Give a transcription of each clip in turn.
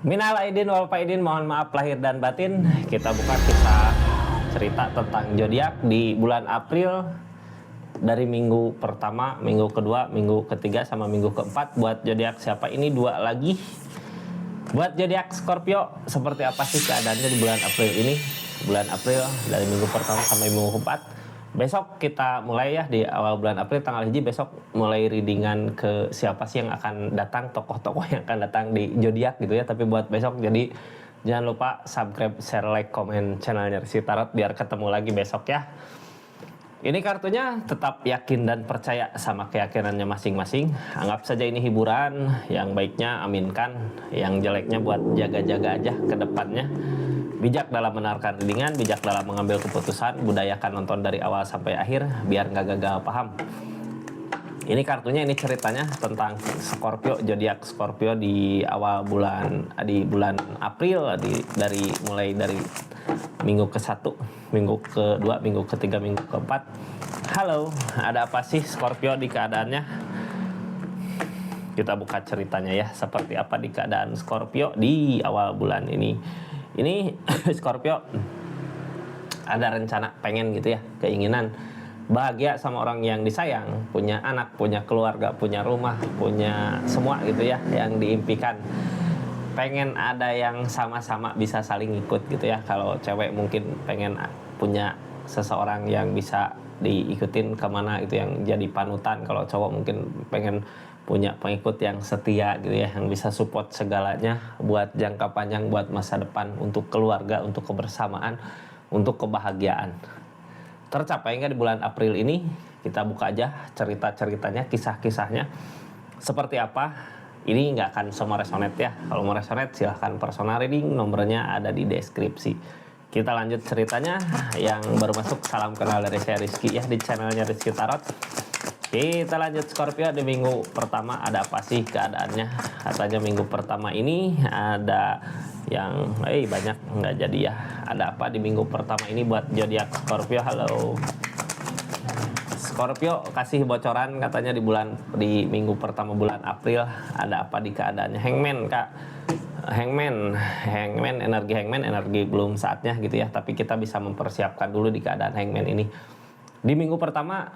Minal aidin wal faidin, mohon maaf lahir dan batin. Kita buka kisah cerita tentang zodiak di bulan April dari minggu pertama, minggu kedua, minggu ketiga sama minggu keempat. Buat zodiak siapa ini dua lagi. Buat zodiak Scorpio, seperti apa sih keadaannya di bulan April ini? Bulan April dari minggu pertama sampai minggu keempat. Besok kita mulai ya di awal bulan April tanggal hiji, besok mulai readingan ke siapa sih yang akan datang, tokoh-tokoh yang akan datang di zodiak gitu ya. Tapi buat besok, jadi jangan lupa subscribe, share, like, komen channelnya Rizky Tarot biar ketemu lagi besok ya. Ini kartunya tetap yakin dan percaya sama keyakinannya masing-masing. Anggap saja ini hiburan, yang baiknya aminkan, yang jeleknya buat jaga-jaga aja ke depannya. Bijak dalam menarikan readingan, bijak dalam mengambil keputusan, budayakan nonton dari awal sampai akhir biar nggak gagal paham. Ini kartunya, ini ceritanya tentang Scorpio, zodiak Scorpio di awal bulan, di bulan April, mulai dari minggu ke-1, minggu ke-2, minggu ke-3, minggu ke-4. Halo, ada apa sih Scorpio di keadaannya? Kita buka ceritanya ya, seperti apa di keadaan Scorpio di awal bulan ini. Ini Scorpio ada rencana, pengen gitu ya, keinginan bahagia sama orang yang disayang, punya anak, punya keluarga, punya rumah, punya semua gitu ya yang diimpikan. Pengen ada yang sama-sama bisa saling ikut gitu ya. Kalau cewek mungkin pengen punya seseorang yang bisa diikutin kemana itu, yang jadi panutan. Kalau cowok mungkin pengen punya pengikut yang setia gitu ya, yang bisa support segalanya buat jangka panjang, buat masa depan, untuk keluarga, untuk kebersamaan, untuk kebahagiaan. Tercapai nggak di bulan April ini? Kita buka aja cerita-ceritanya, kisah-kisahnya seperti apa. Ini nggak akan semua resonate ya. Kalau mau resonate silahkan personal reading, nomornya ada di deskripsi. Kita lanjut ceritanya. Yang baru masuk, salam kenal dari saya Rizky ya, di channelnya Rizky Tarot. Kita lanjut Scorpio di minggu pertama, ada apa sih keadaannya? Katanya minggu pertama ini ada yang banyak nggak jadi ya. Ada apa di minggu pertama ini buat zodiak Scorpio? Halo Scorpio, kasih bocoran katanya di minggu pertama bulan April ada apa di keadaannya. Hangman kak, Hangman energi belum saatnya gitu ya, tapi kita bisa mempersiapkan dulu di keadaan Hangman ini. Di minggu pertama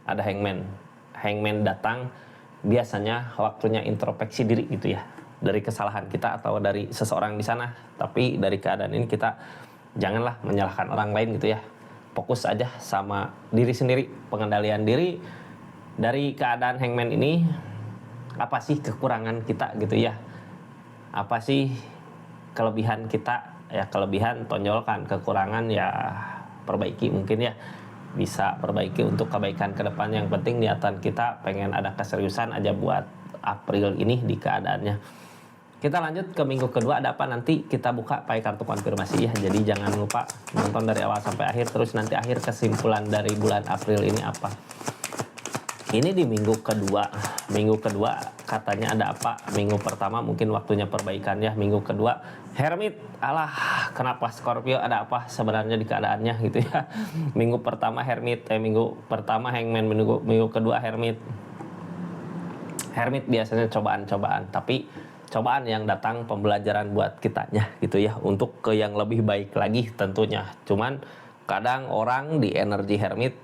ada Hangman datang, biasanya waktunya introspeksi diri gitu ya, dari kesalahan kita atau dari seseorang di sana. Tapi dari keadaan ini kita janganlah menyalahkan orang lain gitu ya, fokus aja sama diri sendiri, pengendalian diri. Dari keadaan Hangman ini, apa sih kekurangan kita gitu ya, apa sih kelebihan kita ya, kelebihan tonjolkan, kekurangan ya perbaiki mungkin ya, bisa perbaiki untuk kebaikan ke depan. Yang penting niatan kita pengen ada keseriusan aja buat April ini di keadaannya. Kita lanjut ke minggu kedua, ada apa nanti kita buka pakai kartu konfirmasi ya. Jadi jangan lupa nonton dari awal sampai akhir, terus nanti akhir kesimpulan dari bulan April ini apa. Ini di minggu kedua. Minggu kedua katanya ada apa? Minggu pertama mungkin waktunya perbaikan ya. Minggu kedua Hermit. Alah, kenapa Scorpio, ada apa sebenarnya di keadaannya gitu ya. Minggu pertama Hermit, minggu pertama Hangman, minggu kedua Hermit. Hermit biasanya cobaan-cobaan, tapi cobaan yang datang pembelajaran buat kitanya gitu ya, untuk ke yang lebih baik lagi tentunya. Cuman kadang orang di energi Hermit,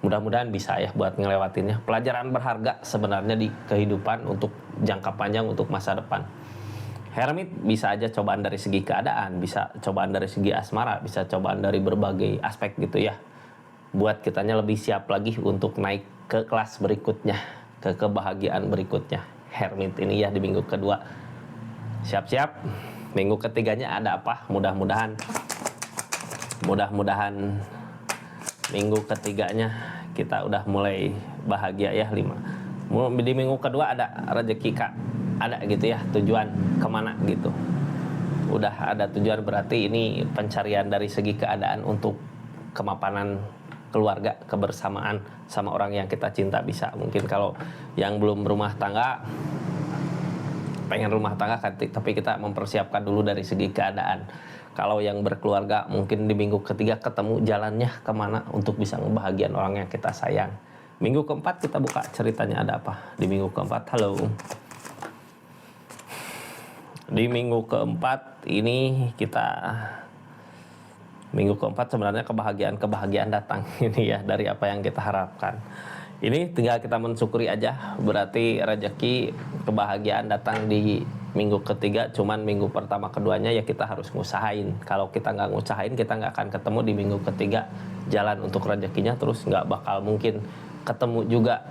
mudah-mudahan bisa ya buat ngelewatinnya. Pelajaran berharga sebenarnya di kehidupan untuk jangka panjang, untuk masa depan. Hermit bisa aja cobaan dari segi keadaan, bisa cobaan dari segi asmara, bisa cobaan dari berbagai aspek gitu ya, buat kitanya lebih siap lagi untuk naik ke kelas berikutnya, ke kebahagiaan berikutnya. Hermit ini ya di minggu kedua. Siap-siap. Minggu ketiganya ada apa? Mudah-mudahan minggu ketiganya kita udah mulai bahagia ya. Di minggu kedua ada rezeki kak, ada gitu ya, tujuan kemana gitu, udah ada tujuan. Berarti ini pencarian dari segi keadaan untuk kemapanan keluarga, kebersamaan sama orang yang kita cinta. Bisa mungkin kalau yang belum rumah tangga, pengen rumah tangga tapi kita mempersiapkan dulu dari segi keadaan. Kalau yang berkeluarga mungkin di minggu ketiga ketemu jalannya kemana untuk bisa ngebahagiain orang yang kita sayang. Minggu keempat kita buka ceritanya ada apa di minggu keempat. Halo Di minggu keempat ini minggu keempat sebenarnya kebahagiaan datang ini ya dari apa yang kita harapkan. Ini tinggal kita mensyukuri aja, berarti rezeki kebahagiaan datang di minggu ketiga, cuman minggu pertama keduanya ya kita harus ngusahain. Kalau kita nggak ngusahain, kita nggak akan ketemu di minggu ketiga jalan untuk rezekinya, terus nggak bakal mungkin ketemu juga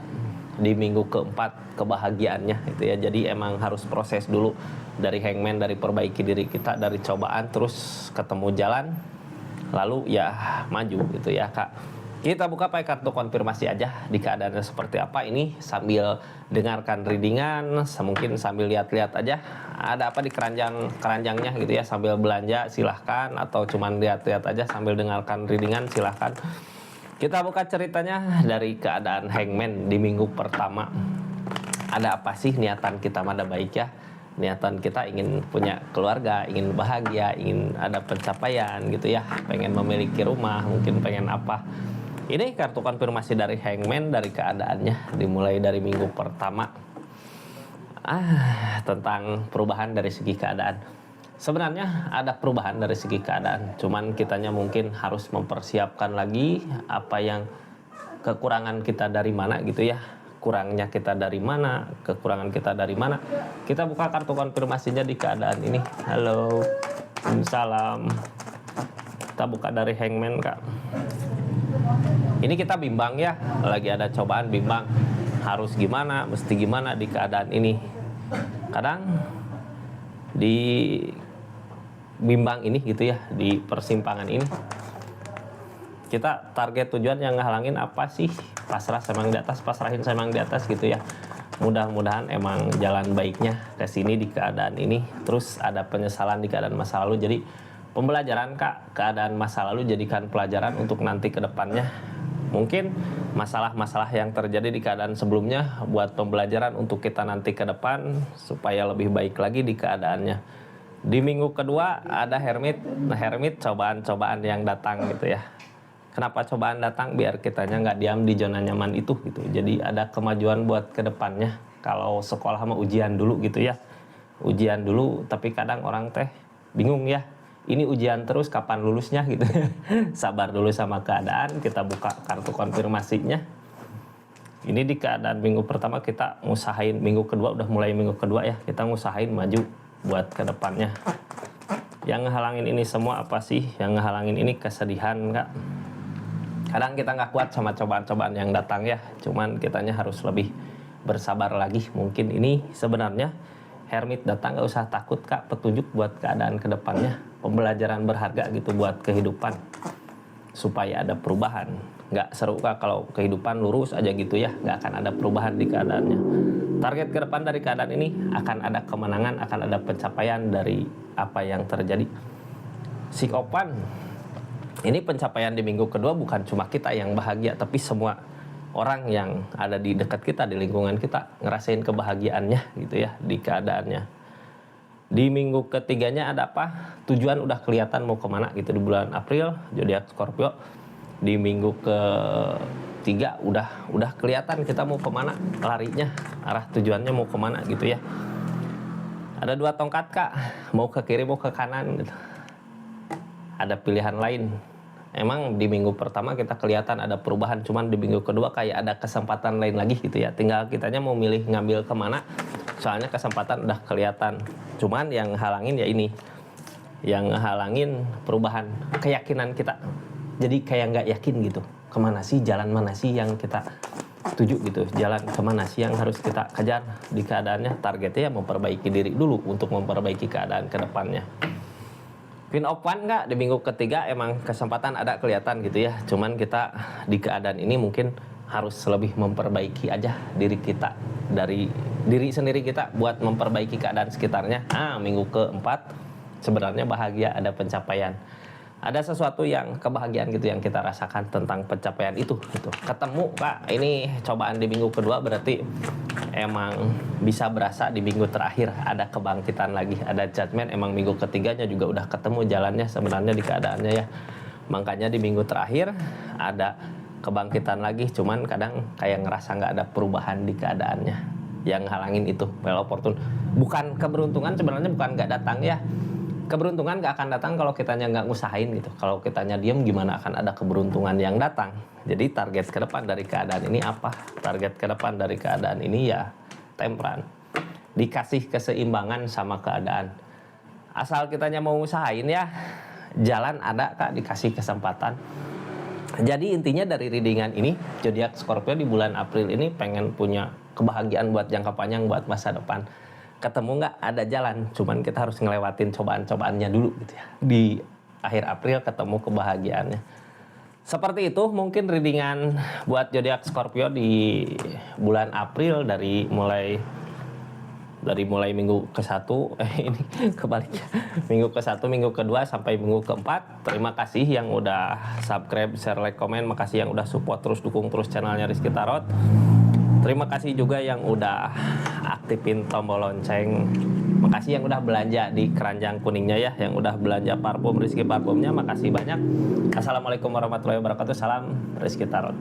di minggu keempat kebahagiaannya itu ya. Jadi emang harus proses dulu dari hangman, dari perbaiki diri kita, dari cobaan, terus ketemu jalan, lalu ya maju gitu ya Kak. Kita buka pakai kartu konfirmasi aja di keadaannya seperti apa ini, sambil dengarkan readingan, mungkin sambil lihat-lihat aja ada apa di keranjangnya gitu ya, sambil belanja silahkan, atau cuman lihat-lihat aja sambil dengarkan readingan silahkan. Kita buka ceritanya dari keadaan hangman di minggu pertama. Ada apa sih niatan kita pada baik ya? Niatan kita ingin punya keluarga, ingin bahagia, ingin ada pencapaian gitu ya, pengen memiliki rumah, mungkin pengen apa. Ini kartu konfirmasi dari hangman dari keadaannya, dimulai dari minggu pertama. Tentang perubahan dari segi keadaan. Sebenarnya ada perubahan dari segi keadaan, cuman kitanya mungkin harus mempersiapkan lagi apa yang kekurangan kita dari mana gitu ya. Kurangnya kita dari mana, kekurangan kita dari mana. Kita buka kartu konfirmasinya di keadaan ini. Halo, salam. Kita buka dari hangman Kak. Ini kita bimbang ya, lagi ada cobaan, bimbang harus gimana, mesti gimana di keadaan ini. Kadang di bimbang ini gitu ya, di persimpangan ini kita target tujuan yang ngehalangin apa sih? Pasrah sama yang di atas, pasrahin sama yang di atas gitu ya. Mudah-mudahan emang jalan baiknya ke sini di keadaan ini. Terus ada penyesalan di keadaan masa lalu, jadi pembelajaran Kak, keadaan masa lalu jadikan pelajaran untuk nanti ke depannya. Mungkin masalah-masalah yang terjadi di keadaan sebelumnya buat pembelajaran untuk kita nanti ke depan supaya lebih baik lagi di keadaannya. Di minggu kedua ada hermit. Nah, hermit cobaan-cobaan yang datang gitu ya. Kenapa cobaan datang? Biar kitanya nggak diam di zona nyaman itu gitu. Jadi ada kemajuan buat ke depannya. Kalau sekolah mah ujian dulu gitu ya. Ujian dulu, tapi kadang orang teh bingung ya. Ini ujian terus, kapan lulusnya gitu. Sabar dulu sama keadaan, kita buka kartu konfirmasinya. Ini di keadaan minggu pertama kita ngusahain, minggu kedua udah mulai minggu kedua ya, kita ngusahain maju buat ke depannya. Yang ngehalangin ini semua apa sih? Yang ngehalangin ini kesedihan Kak. Kadang kita nggak kuat sama cobaan-cobaan yang datang ya, cuman kitanya harus lebih bersabar lagi. Mungkin ini sebenarnya hermit datang nggak usah takut Kak, petunjuk buat keadaan kedepannya, pembelajaran berharga gitu buat kehidupan supaya ada perubahan. Nggak seru Kak kalau kehidupan lurus aja gitu ya, nggak akan ada perubahan di keadaannya. Target ke depan dari keadaan ini akan ada kemenangan, akan ada pencapaian dari apa yang terjadi. Sikopan, ini pencapaian di minggu kedua bukan cuma kita yang bahagia, tapi semua orang yang ada di dekat kita, di lingkungan kita ngerasain kebahagiaannya gitu ya di keadaannya. Di minggu ketiganya ada apa? Tujuan udah kelihatan mau kemana gitu di bulan April, zodiak Scorpio. Di minggu ketiga udah kelihatan kita mau kemana larinya, arah tujuannya mau kemana gitu ya. Ada 2 tongkat Kak, mau ke kiri mau ke kanan gitu. Ada pilihan lain. Emang di minggu pertama kita kelihatan ada perubahan, cuman di minggu kedua kayak ada kesempatan lain lagi gitu ya. Tinggal kitanya mau milih ngambil kemana, soalnya kesempatan udah kelihatan. Cuman yang halangin ya ini, yang halangin perubahan keyakinan kita. Jadi kayak nggak yakin gitu, kemana sih, jalan mana sih yang kita tuju gitu, jalan kemana sih yang harus kita kejar di keadaannya. Targetnya ya memperbaiki diri dulu untuk memperbaiki keadaan ke depannya. Queen of One Kak, di minggu ketiga emang kesempatan ada kelihatan gitu ya. Cuman kita di keadaan ini mungkin harus lebih memperbaiki aja diri kita, dari diri sendiri kita buat memperbaiki keadaan sekitarnya. Minggu keempat sebenarnya bahagia, ada pencapaian. Ada sesuatu yang kebahagiaan gitu yang kita rasakan tentang pencapaian itu gitu. Ketemu Kak, ini cobaan di minggu kedua berarti emang bisa berasa di minggu terakhir ada kebangkitan lagi, ada judgment. Emang minggu ketiganya juga udah ketemu jalannya sebenarnya di keadaannya ya. Makanya di minggu terakhir ada kebangkitan lagi, cuman kadang kayak ngerasa nggak ada perubahan di keadaannya. yang halangin itu well opportune. Bukan keberuntungan, sebenarnya bukan nggak datang ya. Keberuntungan nggak akan datang kalau kitanya nggak ngusahain gitu. Kalau kitanya diem, gimana akan ada keberuntungan yang datang. Jadi target ke depan dari keadaan ini apa? Target ke depan dari keadaan ini ya temperan. Dikasih keseimbangan sama keadaan. Asal kitanya mau usahain ya, jalan ada Kak, dikasih kesempatan. Jadi intinya dari readingan ini, zodiak Scorpio di bulan April ini pengen punya kebahagiaan buat jangka panjang, buat masa depan. Ketemu nggak? Ada jalan, cuman kita harus ngelewatin cobaan-cobaannya dulu gitu ya. Di akhir April ketemu kebahagiaannya. Seperti itu mungkin readingan buat zodiak Scorpio di bulan April dari mulai minggu ke-1 ini kebaliknya. Minggu ke-1, minggu ke-2 sampai minggu ke-4. Terima kasih yang udah subscribe, share, like, komen. Makasih yang udah support terus, dukung terus channelnya Rizky Tarot. Terima kasih juga yang udah aktifin tombol lonceng. Makasih yang udah belanja di keranjang kuningnya ya, yang udah belanja parfum Rizky Parfumnya. Makasih banyak. Assalamualaikum warahmatullahi wabarakatuh. Salam Rizky Tarot.